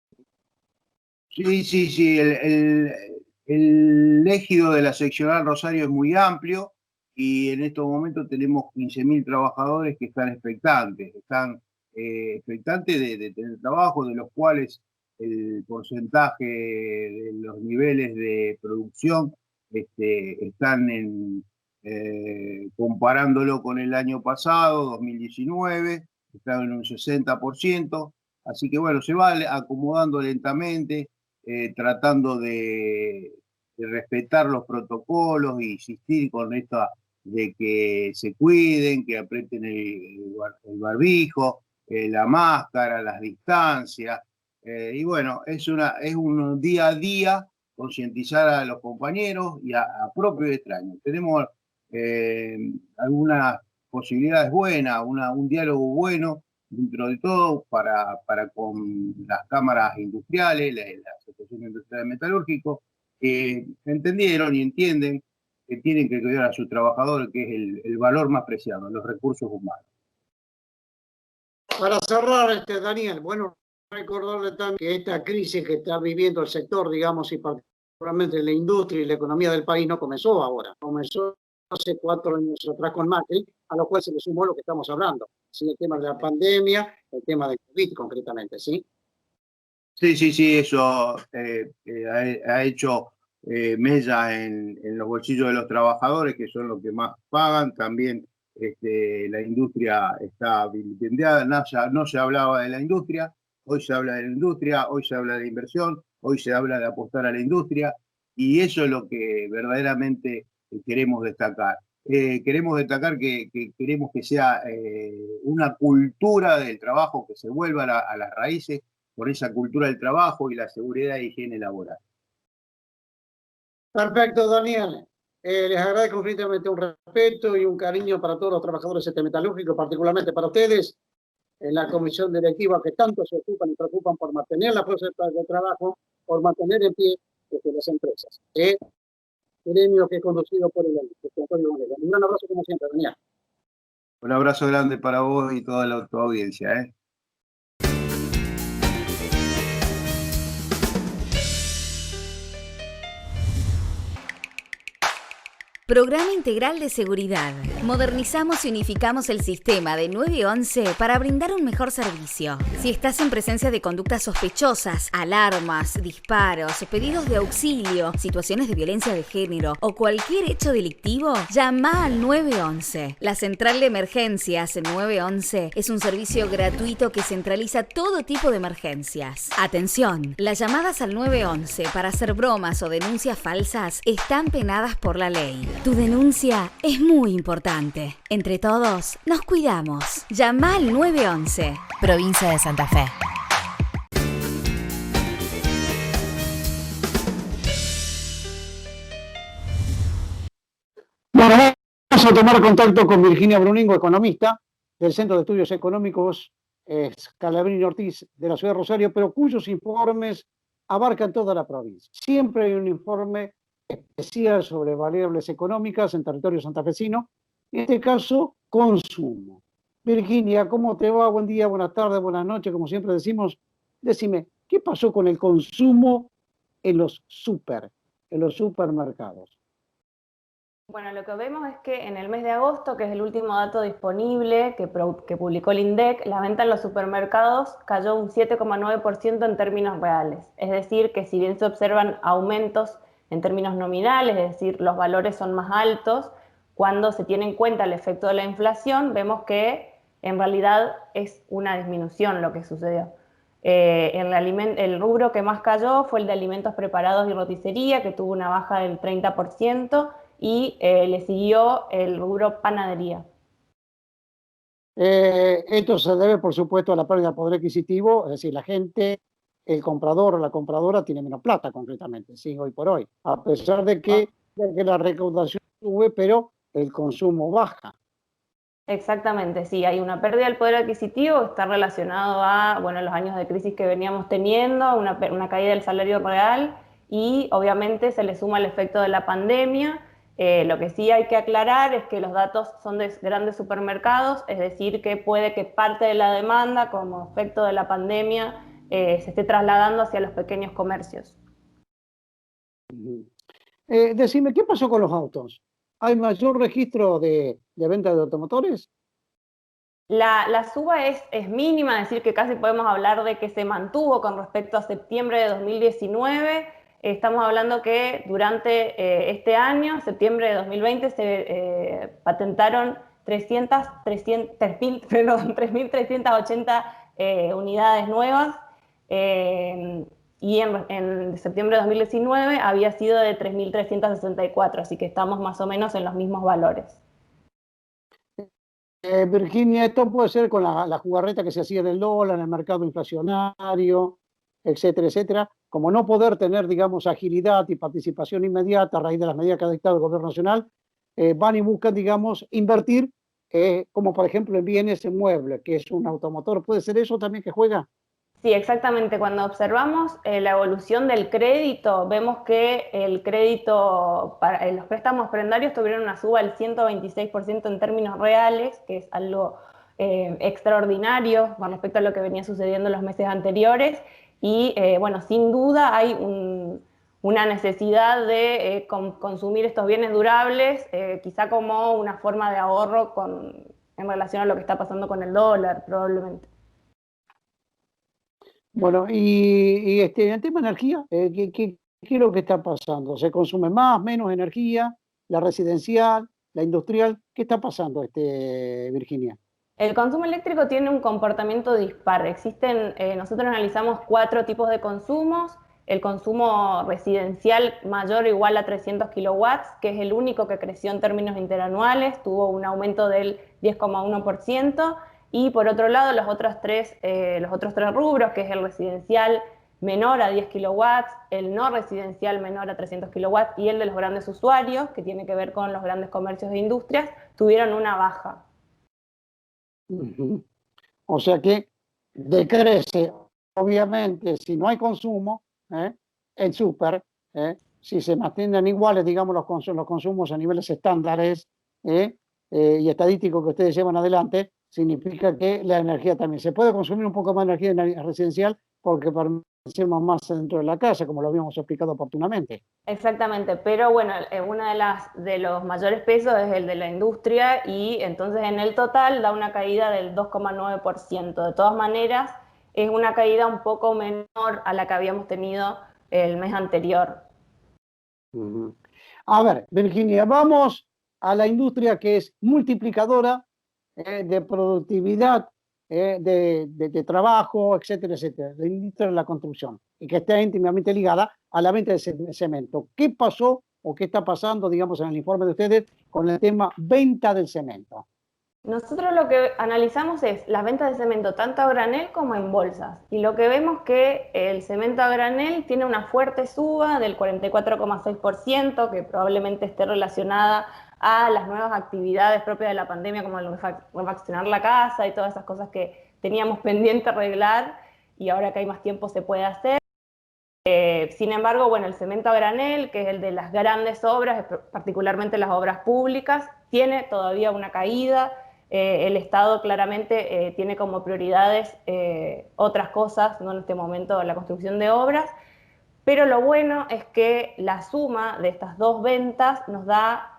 El ejido de la seccional Rosario es muy amplio y en estos momentos tenemos 15.000 trabajadores que están expectantes. Están expectantes de tener trabajo, de los cuales el porcentaje de los niveles de producción están comparándolo con el año pasado, 2019, están en un 60%. Así que bueno, se va acomodando lentamente, tratando de respetar los protocolos e insistir con esta de que se cuiden, que aprieten el barbijo, la máscara, las distancias. Y bueno, es un día a día concientizar a los compañeros y a propios y extraños. Tenemos algunas posibilidades buenas, un diálogo bueno dentro de todo para con las cámaras industriales, la Asociación Industrial Metalúrgico, que entendieron y entienden que tienen que cuidar a sus trabajadores, que es el valor más preciado, los recursos humanos. Para cerrar, Daniel, bueno, recordarle también que esta crisis que está viviendo el sector, digamos, y particularmente la industria y la economía del país no comenzó ahora, comenzó hace 4 años atrás con Macri, a lo cual se le sumó lo que estamos hablando, ¿sí? El tema de la pandemia, el tema del COVID concretamente, ¿sí? Sí, eso ha hecho mella en los bolsillos de los trabajadores, que son los que más pagan. También la industria está vilipendiada, no se hablaba de la industria, hoy se habla de la industria, hoy se habla de inversión, hoy se habla de apostar a la industria, y eso es lo que verdaderamente queremos destacar. Queremos destacar que queremos que sea una cultura del trabajo, que se vuelva a las raíces, por esa cultura del trabajo y la seguridad e higiene laboral. Perfecto, Daniel. Les agradezco infinitamente un respeto y un cariño para todos los trabajadores de este metalúrgico, particularmente para ustedes, en la comisión directiva que tanto se ocupan y preocupan por mantener la fuerza de trabajo, por mantener en pie las empresas. Gremio que es conducido por el Antonio Bonega. Un gran abrazo como siempre, Daniel. Un abrazo grande para vos y toda tu audiencia. Programa Integral de Seguridad. Modernizamos y unificamos el sistema de 911 para brindar un mejor servicio. Si estás en presencia de conductas sospechosas, alarmas, disparos, pedidos de auxilio, situaciones de violencia de género o cualquier hecho delictivo, llama al 911. La central de emergencias 911 es un servicio gratuito que centraliza todo tipo de emergencias. Atención, las llamadas al 911 para hacer bromas o denuncias falsas están penadas por la ley. Tu denuncia es muy importante. Entre todos, nos cuidamos. Llama al 911. Provincia de Santa Fe. Bueno, vamos a tomar contacto con Virginia Bruningo, economista del Centro de Estudios Económicos Scalabrini Ortiz de la ciudad de Rosario, pero cuyos informes abarcan toda la provincia. Siempre hay un informe especial sobre variables económicas en territorio santafesino, en este caso, consumo. Virginia, ¿cómo te va? Buen día, buenas tardes, buenas noches, como siempre decimos. Decime, ¿qué pasó con el consumo en los supermercados? Bueno, lo que vemos es que en el mes de agosto, que es el último dato disponible que publicó el INDEC, la venta en los supermercados cayó un 7,9% en términos reales. Es decir, que si bien se observan aumentos en términos nominales, es decir, los valores son más altos, cuando se tiene en cuenta el efecto de la inflación, vemos que en realidad es una disminución lo que sucedió. El rubro que más cayó fue el de alimentos preparados y roticería, que tuvo una baja del 30%, y le siguió el rubro panadería. Esto se debe, por supuesto, a la pérdida de poder adquisitivo, es decir, la gente, el comprador o la compradora tiene menos plata concretamente, sí, hoy por hoy, a pesar de que la recaudación sube, pero el consumo baja. Exactamente, sí, hay una pérdida del poder adquisitivo, está relacionado a los años de crisis que veníamos teniendo, una caída del salario real, y obviamente se le suma el efecto de la pandemia. Lo que sí hay que aclarar es que los datos son de grandes supermercados, es decir, que puede que parte de la demanda, como efecto de la pandemia, se esté trasladando hacia los pequeños comercios. Decime, ¿qué pasó con los autos? ¿Hay mayor registro de venta de automotores? La suba es mínima, es decir, que casi podemos hablar de que se mantuvo con respecto a septiembre de 2019. Estamos hablando que durante este año, septiembre de 2020, se patentaron 3.380 unidades nuevas, y en septiembre de 2019 había sido de 3.364, así que estamos más o menos en los mismos valores. Virginia, esto puede ser con la jugarreta que se hacía en el dólar, en el mercado inflacionario, etcétera, etcétera. Como no poder tener, digamos, agilidad y participación inmediata a raíz de las medidas que ha dictado el gobierno nacional, van y buscan, digamos, invertir, como por ejemplo en bienes inmuebles, que es un automotor. ¿Puede ser eso también que juega? Sí, exactamente. Cuando observamos la evolución del crédito, vemos que el crédito para los préstamos prendarios tuvieron una suba del 126% en términos reales, que es algo extraordinario con respecto a lo que venía sucediendo en los meses anteriores. Y bueno, sin duda hay una necesidad de consumir estos bienes durables, quizá como una forma de ahorro en relación a lo que está pasando con el dólar, probablemente. Bueno, y en tema de energía, ¿qué es lo que está pasando? ¿Se consume más, menos energía? ¿La residencial, la industrial? ¿Qué está pasando, Virginia? El consumo eléctrico tiene un comportamiento dispar. Nosotros analizamos 4 tipos de consumos. El consumo residencial mayor o igual a 300 kilowatts, que es el único que creció en términos interanuales, tuvo un aumento del 10,1%. Y por otro lado, los otros tres rubros, que es el residencial menor a 10 kilowatts, el no residencial menor a 300 kilowatts y el de los grandes usuarios, que tiene que ver con los grandes comercios e industrias, tuvieron una baja. O sea que decrece, obviamente, si no hay consumo, el súper, si se mantienen iguales, digamos, los consumos a niveles estándares y estadísticos que ustedes llevan adelante, significa que la energía también. Se puede consumir un poco más de energía residencial porque permanecemos más dentro de la casa, como lo habíamos explicado oportunamente. Exactamente, pero bueno, uno de los mayores pesos es el de la industria y entonces en el total da una caída del 2,9%. De todas maneras, es una caída un poco menor a la que habíamos tenido el mes anterior. A ver, Virginia, vamos a la industria que es multiplicadora de productividad, de trabajo, etcétera, etcétera, la industria de la construcción, y que está íntimamente ligada a la venta de cemento. ¿Qué pasó o qué está pasando, digamos, en el informe de ustedes con el tema venta del cemento? Nosotros lo que analizamos es las ventas de cemento tanto a granel como en bolsas. Y lo que vemos que el cemento a granel tiene una fuerte suba del 44,6%, que probablemente esté relacionada a las nuevas actividades propias de la pandemia, como el refaccionar la casa y todas esas cosas que teníamos pendiente arreglar y ahora que hay más tiempo se puede hacer. Sin embargo, bueno, el cemento a granel, que es el de las grandes obras, particularmente las obras públicas, tiene todavía una caída. El Estado claramente tiene como prioridades otras cosas, no en este momento la construcción de obras, pero lo bueno es que la suma de estas dos ventas nos da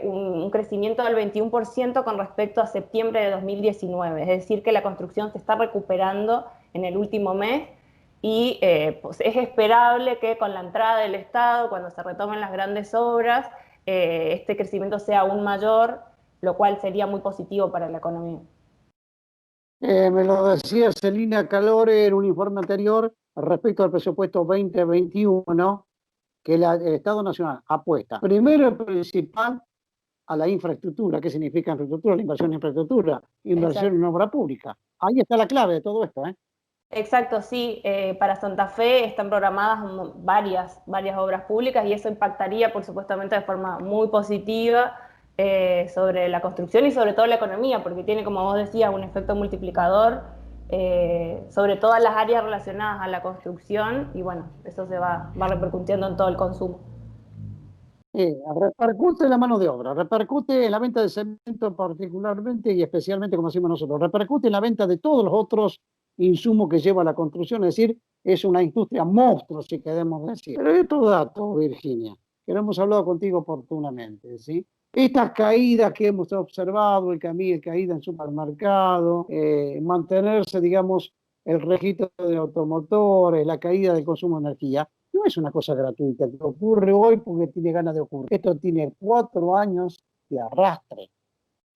un crecimiento del 21% con respecto a septiembre de 2019, es decir que la construcción se está recuperando en el último mes y pues es esperable que con la entrada del Estado, cuando se retomen las grandes obras, este crecimiento sea aún mayor, lo cual sería muy positivo para la economía. Me lo decía Celina Calore en un informe anterior respecto al presupuesto 2021, que el Estado Nacional apuesta primero y principal a la infraestructura. ¿Qué significa infraestructura? La inversión en infraestructura, inversión Exacto. en obra pública. Ahí está la clave de todo esto, ¿eh? Exacto, sí. Para Santa Fe están programadas varias obras públicas y eso impactaría, por supuestamente, de forma muy positiva sobre la construcción y sobre todo la economía, porque tiene, como vos decías, un efecto multiplicador sobre todas las áreas relacionadas a la construcción y bueno, eso se va repercutiendo en todo el consumo. Repercute en la mano de obra, repercute en la venta de cemento particularmente y especialmente, como decimos nosotros, repercute en la venta de todos los otros insumos que lleva la construcción, es decir, es una industria monstruo, si queremos decir. Pero hay otro dato, Virginia, que no hemos hablado contigo oportunamente, ¿sí? Estas caídas que hemos observado, el caída en supermercado, mantenerse, digamos, el registro de automotores, la caída del consumo de energía, no es una cosa gratuita, que ocurre hoy porque tiene ganas de ocurrir. Esto tiene 4 años de arrastre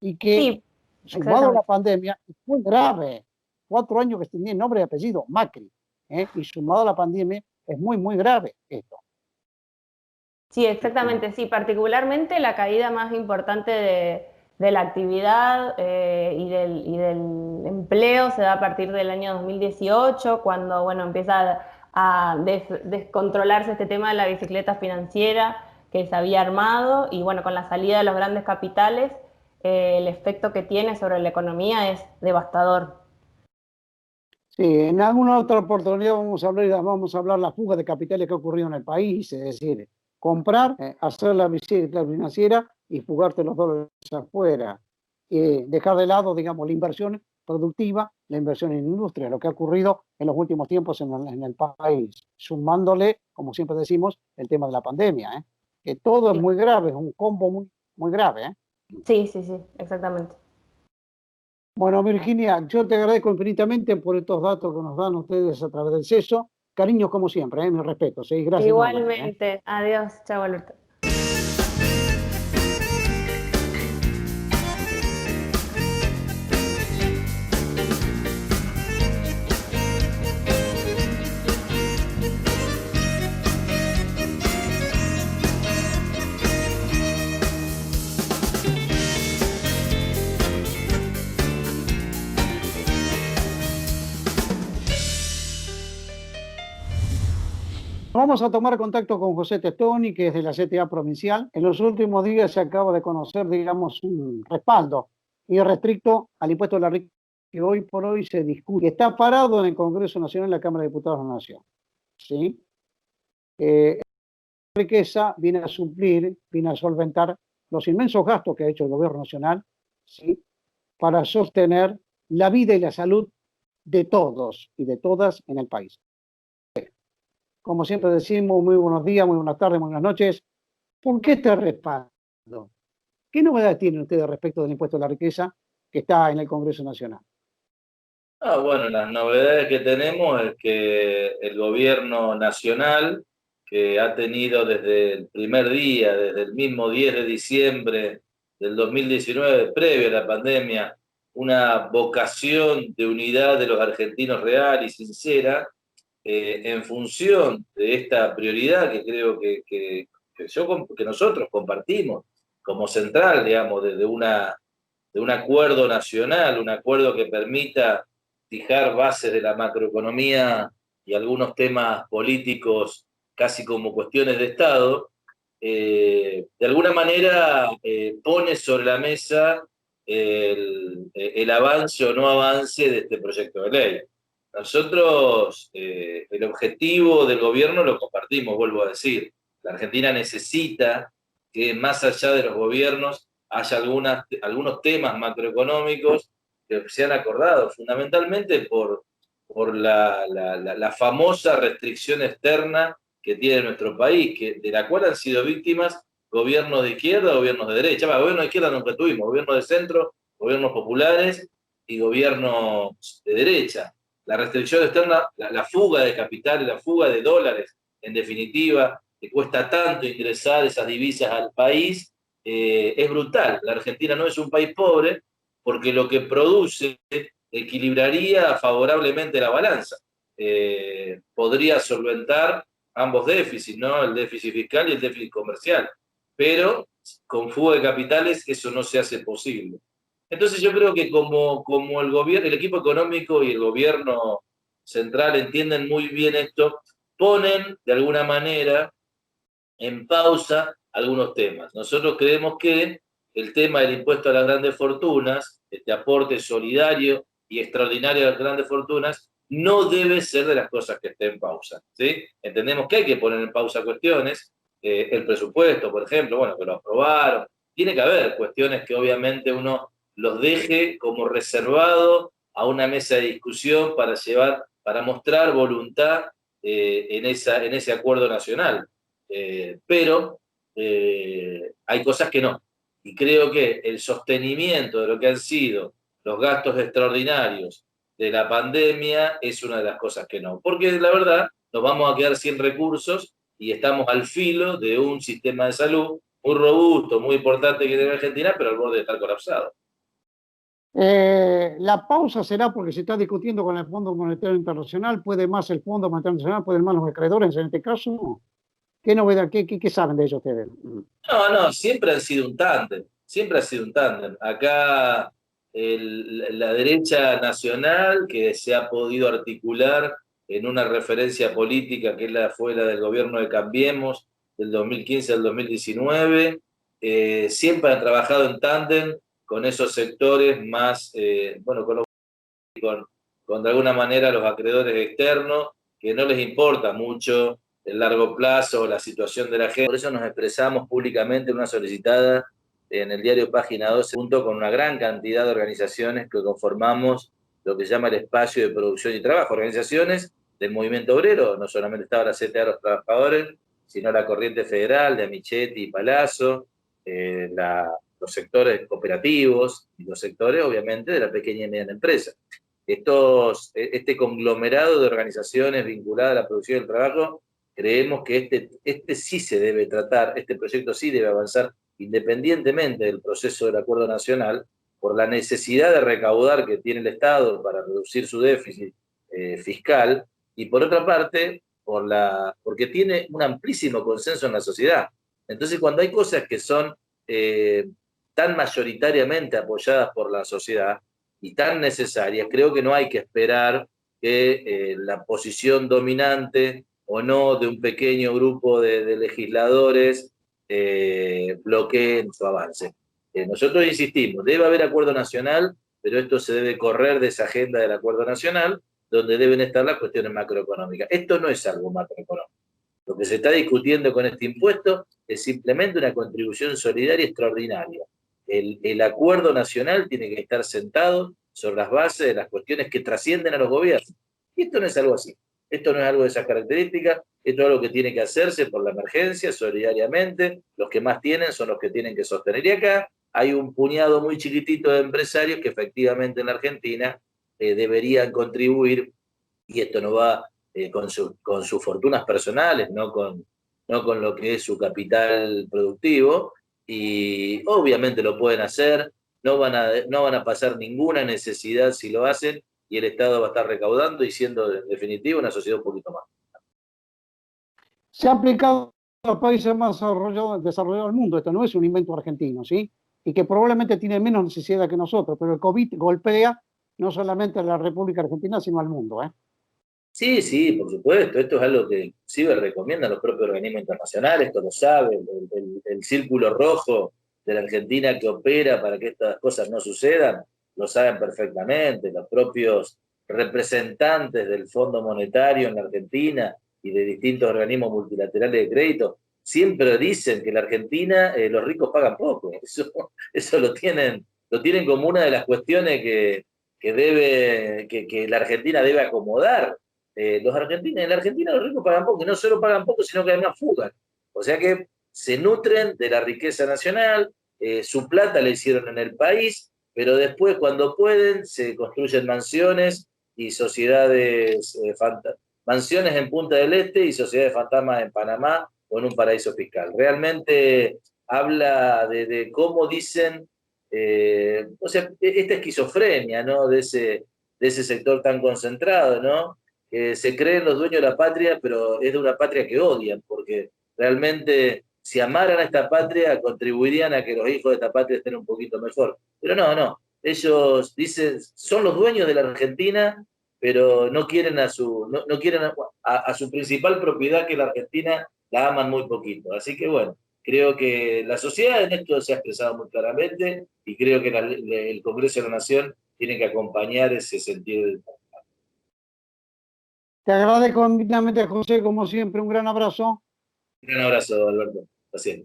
y que, Sí, sumado a la pandemia, fue grave. 4 años que tenía nombre y apellido, Macri, y sumado a la pandemia, es muy, muy grave esto. Sí, exactamente, sí. Particularmente la caída más importante de la actividad y del empleo se da a partir del año 2018, cuando bueno, empieza a descontrolarse este tema de la bicicleta financiera que se había armado, y bueno, con la salida de los grandes capitales, el efecto que tiene sobre la economía es devastador. Sí, en alguna otra oportunidad vamos a hablar la fuga de capitales que ha ocurrido en el país, es decir, comprar, hacer la bicicleta financiera y fugarte los dólares afuera. Dejar de lado, digamos, la inversión productiva, la inversión en industria, lo que ha ocurrido en los últimos tiempos en el país, sumándole, como siempre decimos, el tema de la pandemia, que todo es muy grave, es un combo muy grave. Sí, exactamente. Bueno, Virginia, yo te agradezco infinitamente por estos datos que nos dan ustedes a través del CESO. Cariños como siempre, mis respetos. Gracias. Igualmente. Adiós. Chao, Alberto. Vamos a tomar contacto con José Testoni, que es de la CTA provincial. En los últimos días se acaba de conocer, digamos, un respaldo irrestricto al impuesto de la riqueza que hoy por hoy se discute. Está parado en el Congreso Nacional, en la Cámara de Diputados de la Nación. ¿Sí? La riqueza viene a suplir, viene a solventar los inmensos gastos que ha hecho el gobierno nacional, ¿sí?, para sostener la vida y la salud de todos y de todas en el país. Como siempre decimos, muy buenos días, muy buenas tardes, muy buenas noches. ¿Por qué este respaldo? ¿Qué novedades tienen ustedes respecto del impuesto a la riqueza que está en el Congreso Nacional? Bueno, las novedades que tenemos es que el gobierno nacional, que ha tenido desde el primer día, desde el mismo 10 de diciembre del 2019, previo a la pandemia, una vocación de unidad de los argentinos real y sincera, en función de esta prioridad que creo que nosotros compartimos como central, digamos, de un acuerdo nacional, un acuerdo que permita fijar bases de la macroeconomía y algunos temas políticos casi como cuestiones de Estado, de alguna manera pone sobre la mesa el avance o no avance de este proyecto de ley. Nosotros, el objetivo del gobierno lo compartimos, vuelvo a decir. La Argentina necesita que más allá de los gobiernos haya algunos temas macroeconómicos que se han acordado, fundamentalmente por la famosa restricción externa que tiene nuestro país, de la cual han sido víctimas gobiernos de izquierda, gobiernos de derecha. Gobiernos de izquierda nunca tuvimos, gobiernos de centro, gobiernos populares y gobiernos de derecha. La restricción externa, la fuga de capitales, la fuga de dólares, en definitiva, que cuesta tanto ingresar esas divisas al país, es brutal. La Argentina no es un país pobre porque lo que produce equilibraría favorablemente la balanza. Podría solventar ambos déficits, ¿no? El déficit fiscal y el déficit comercial. Pero con fuga de capitales eso no se hace posible. Entonces yo creo que como el gobierno, el equipo económico y el gobierno central entienden muy bien esto, ponen de alguna manera en pausa algunos temas. Nosotros creemos que el tema del impuesto a las grandes fortunas, este aporte solidario y extraordinario a las grandes fortunas, no debe ser de las cosas que estén en pausa, ¿sí? Entendemos que hay que poner en pausa cuestiones, el presupuesto, por ejemplo, bueno, que lo aprobaron. Tiene que haber cuestiones que obviamente uno los deje como reservado a una mesa de discusión para mostrar voluntad en ese acuerdo nacional. Pero hay cosas que no. Y creo que el sostenimiento de lo que han sido los gastos extraordinarios de la pandemia es una de las cosas que no. Porque la verdad nos vamos a quedar sin recursos y estamos al filo de un sistema de salud muy robusto, muy importante que tiene Argentina, pero al borde de estar colapsado. La pausa será porque se está discutiendo con el Fondo Monetario Internacional. ¿Puede más el Fondo Monetario Internacional? ¿Pueden más los acreedores en este caso? ¿Qué novedad? ¿Qué saben de ello ustedes? No, siempre han sido un tándem. siempre ha sido un tándem. Acá la derecha nacional, que se ha podido articular en una referencia política que fue la del gobierno de Cambiemos, del 2015 al 2019, siempre han trabajado en tándem con esos sectores más, con de alguna manera los acreedores externos, que no les importa mucho el largo plazo o la situación de la gente. Por eso nos expresamos públicamente en una solicitada en el diario Página 12, junto con una gran cantidad de organizaciones que conformamos lo que se llama el espacio de producción y trabajo, organizaciones del movimiento obrero, no solamente estaba la CTA de los trabajadores, sino la Corriente Federal de Amichetti y Palazzo, los sectores cooperativos y los sectores, obviamente, de la pequeña y mediana empresa. Este conglomerado de organizaciones vinculadas a la producción y el trabajo, creemos que este sí se debe tratar, este proyecto sí debe avanzar independientemente del proceso del Acuerdo Nacional, por la necesidad de recaudar que tiene el Estado para reducir su déficit fiscal, y por otra parte, porque tiene un amplísimo consenso en la sociedad. Entonces, cuando hay cosas que son tan mayoritariamente apoyadas por la sociedad y tan necesarias, creo que no hay que esperar que la posición dominante o no de un pequeño grupo de legisladores bloqueen su avance. Nosotros insistimos, debe haber acuerdo nacional, pero esto se debe correr de esa agenda del acuerdo nacional, donde deben estar las cuestiones macroeconómicas. Esto no es algo macroeconómico. Lo que se está discutiendo con este impuesto es simplemente una contribución solidaria extraordinaria. El acuerdo nacional tiene que estar sentado sobre las bases de las cuestiones que trascienden a los gobiernos. Y esto no es algo así. Esto no es algo de esas características, esto es algo que tiene que hacerse por la emergencia, solidariamente. Los que más tienen son los que tienen que sostener. Y acá hay un puñado muy chiquitito de empresarios que efectivamente en la Argentina deberían contribuir, y esto no va con sus fortunas personales, no con lo que es su capital productivo, y obviamente lo pueden hacer, no van a pasar ninguna necesidad si lo hacen, y el Estado va a estar recaudando y siendo, en definitiva, una sociedad un poquito más. Se ha aplicado a los países más desarrollados del mundo. Esto no es un invento argentino, ¿sí? Y que probablemente tiene menos necesidad que nosotros, pero el COVID golpea no solamente a la República Argentina, sino al mundo, ¿eh? Sí, por supuesto. Esto es algo que inclusive recomiendan los propios organismos internacionales, esto lo sabe, el Círculo Rojo de la Argentina que opera para que estas cosas no sucedan, lo saben perfectamente, los propios representantes del Fondo Monetario en la Argentina y de distintos organismos multilaterales de crédito, siempre dicen que en la Argentina los ricos pagan poco. Eso lo tienen como una de las cuestiones que la Argentina debe acomodar. En la Argentina los ricos pagan poco, y no solo pagan poco, sino que además fugan. O sea que se nutren de la riqueza nacional, su plata la hicieron en el país, pero después cuando pueden se construyen mansiones y sociedades, mansiones en Punta del Este y sociedades fantasmas en Panamá o en un paraíso fiscal. Realmente habla de cómo dicen, o sea, esta esquizofrenia, ¿no? de ese sector tan concentrado, ¿no? Que se creen los dueños de la patria, pero es de una patria que odian, porque realmente si amaran a esta patria, contribuirían a que los hijos de esta patria estén un poquito mejor. Pero no, ellos dicen, son los dueños de la Argentina, pero no quieren a su principal propiedad, que es la Argentina, la aman muy poquito. Así que bueno, creo que la sociedad en esto se ha expresado muy claramente, y creo que el Congreso de la Nación tiene que acompañar ese sentido del... Te agradezco infinitamente, José, como siempre, un gran abrazo. Un gran abrazo, Alberto. Así es.